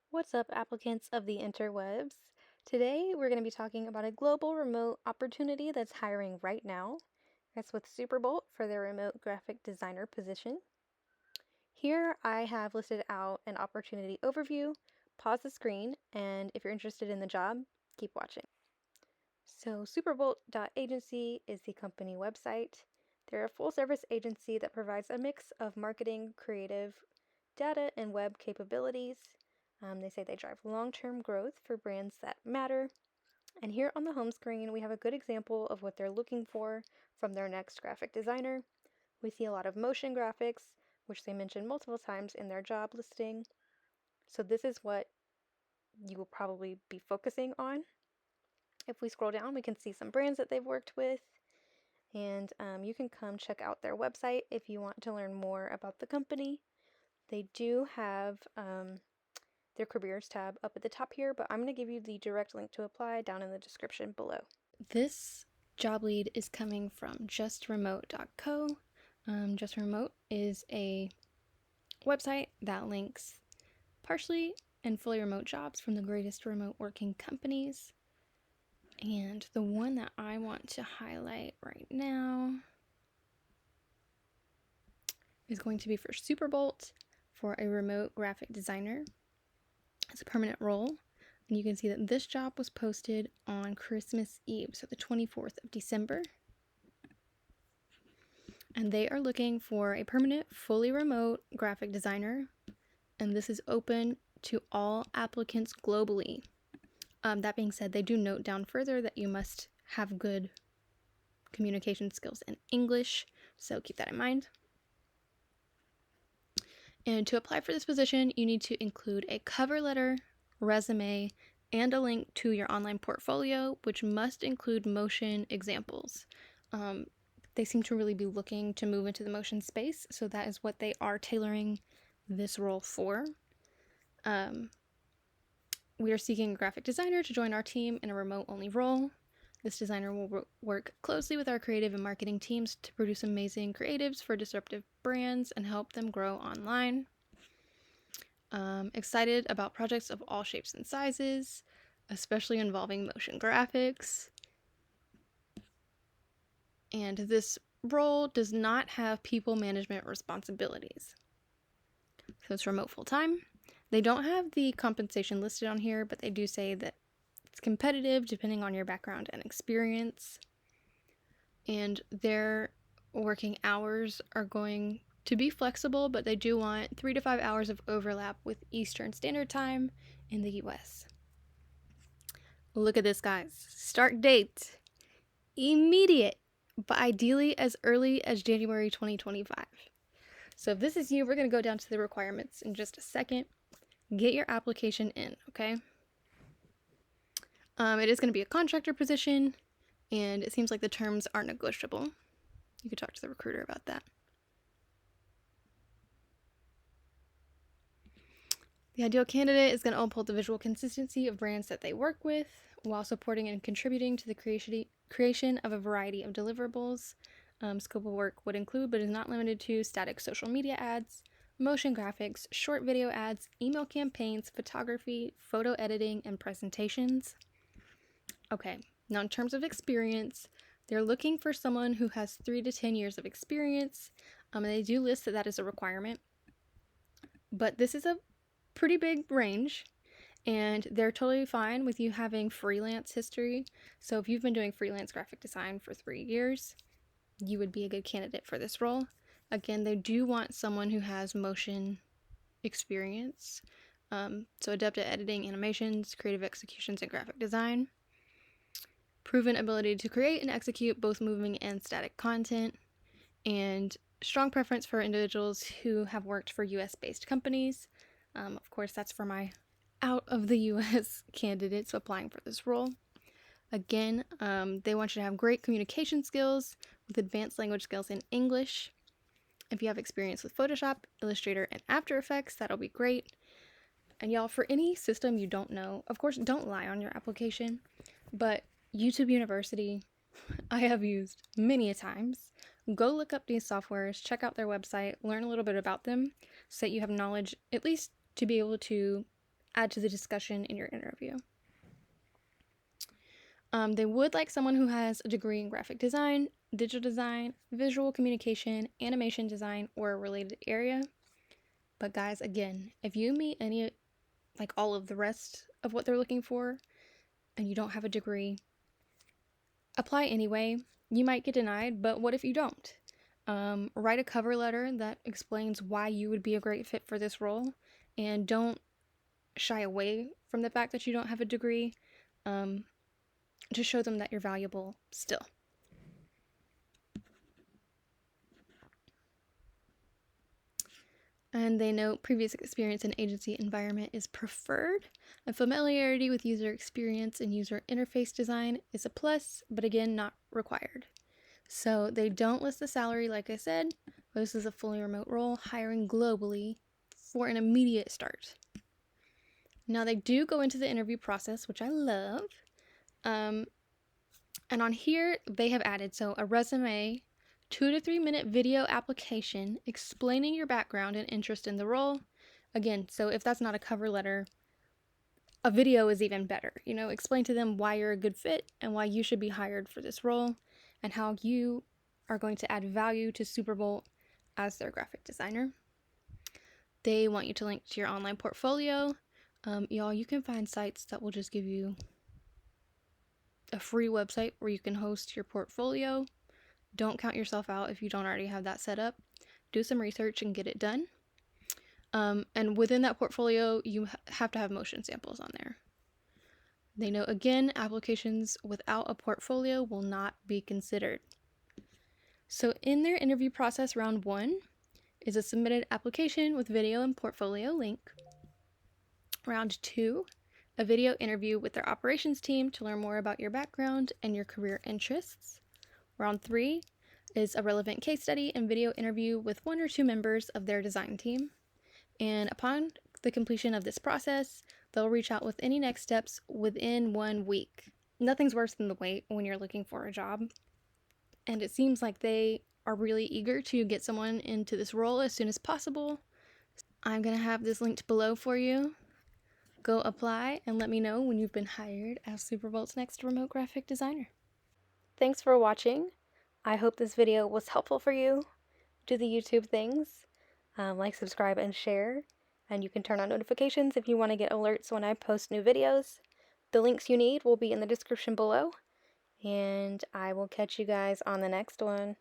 What's up, applicants of the interwebs? Today, we're going to be talking about a global remote opportunity that's hiring right now. That's with Superbolt for their remote graphic designer position. Here, I have listed out an opportunity overview. Pause the screen, and if you're interested in the job, keep watching. So, Superbolt.agency is the company website. They're a full-service agency that provides a mix of marketing, creative, data, and web capabilities. They say they drive long-term growth for brands that matter. And here on the home screen, we have a good example of what they're looking for from their next graphic designer. We see a lot of motion graphics, which they mention multiple times in their job listing. So this is what you will probably be focusing on. If we scroll down, we can see some brands that they've worked with. And you can come check out their website if you want to learn more about the company. They do have their careers tab up at the top here, but I'm going to give you the direct link to apply down in the description below. This job lead is coming from justremote.co. Just Remote is a website that links partially and fully remote jobs from the greatest remote working companies. And the one that I want to highlight right now is going to be for Superbolt for a remote graphic designer. It's a permanent role. And you can see that this job was posted on Christmas Eve, so the 24th of December. And they are looking for a permanent, fully remote graphic designer. And this is open to all applicants globally. That being said, they do note down further that you must have good communication skills in English, so keep that in mind. And to apply for this position, you need to include a cover letter, resume, and a link to your online portfolio, which must include motion examples. They seem to really be looking to move into the motion space, so that is what they are tailoring this role for. We are seeking a graphic designer to join our team in a remote-only role. This designer will work closely with our creative and marketing teams to produce amazing creatives for disruptive brands and help them grow online. Excited about projects of all shapes and sizes, especially involving motion graphics. And this role does not have people management responsibilities. So it's remote full-time. They don't have the compensation listed on here, but they do say that it's competitive depending on your background and experience. And their working hours are going to be flexible, but they do want 3 to 5 hours of overlap with Eastern Standard Time in the US. Look at this, guys. Start date immediate, but ideally as early as January 2025. So if this is you, we're going to go down to the requirements in just a second. Get your application in, okay? It is going to be a contractor position, and it seems like the terms are negotiable. You could talk to the recruiter about that. The ideal candidate is going to uphold the visual consistency of brands that they work with while supporting and contributing to the creation of a variety of deliverables. Scope of work would include, but is not limited to, static social media ads, motion graphics, short video ads, email campaigns, photography, photo editing, and presentations. Okay, now in terms of experience, they're looking for someone who has 3 to 10 years of experience, and they do list that that is a requirement. But this is a pretty big range, and they're totally fine with you having freelance history. So if you've been doing freelance graphic design for 3 years, you would be a good candidate for this role. Again, they do want someone who has motion experience, so adept at editing animations, creative executions, and graphic design. Proven ability to create and execute both moving and static content, and strong preference for individuals who have worked for US-based companies. Of course, that's for my out of the US candidates applying for this role. Again, they want you to have great communication skills with advanced language skills in English. If you have experience with Photoshop, Illustrator, and After Effects, that'll be great. And y'all, for any system you don't know, of course, don't lie on your application, but YouTube University, I have used many a times. Go look up these softwares, check out their website, learn a little bit about them so that you have knowledge, at least to be able to add to the discussion in your interview. They would like someone who has a degree in graphic design, digital design, visual communication, animation design, or a related area. But guys, again, if you meet all of the rest of what they're looking for and you don't have a degree, apply anyway. You might get denied, but what if you don't? Write a cover letter that explains why you would be a great fit for this role, and don't shy away from the fact that you don't have a degree, to show them that you're valuable still. And they note previous experience in agency environment is preferred, and familiarity with user experience and user interface design is a plus, but again, not required. So they don't list the salary, like I said, but this is a fully remote role, hiring globally for an immediate start. Now they do go into the interview process, which I love. And on here, they have added, so a resume, 2 to 3 minute video application explaining your background and interest in the role. Again, so if that's not a cover letter, a video is even better. Explain to them why you're a good fit and why you should be hired for this role and how you are going to add value to Superbolt as their graphic designer. They want you to link to your online portfolio. Y'all, you can find sites that will just give you a free website where you can host your portfolio. Don't count yourself out if you don't already have that set up. Do some research and get it done. And within that portfolio, you have to have motion samples on there. They note again, applications without a portfolio will not be considered. So in their interview process, round 1 is a submitted application with video and portfolio link. Round 2, a video interview with their operations team to learn more about your background and your career interests. Round 3 is a relevant case study and video interview with 1 or 2 members of their design team. And upon the completion of this process, they'll reach out with any next steps within 1 week. Nothing's worse than the wait when you're looking for a job. And it seems like they are really eager to get someone into this role as soon as possible. I'm going to have this linked below for you. Go apply and let me know when you've been hired as Superbolt's next remote graphic designer. Thanks for watching. I hope this video was helpful for you. Do the YouTube things, like, subscribe, and share. And you can turn on notifications if you want to get alerts when I post new videos. The links you need will be in the description below. And I will catch you guys on the next one.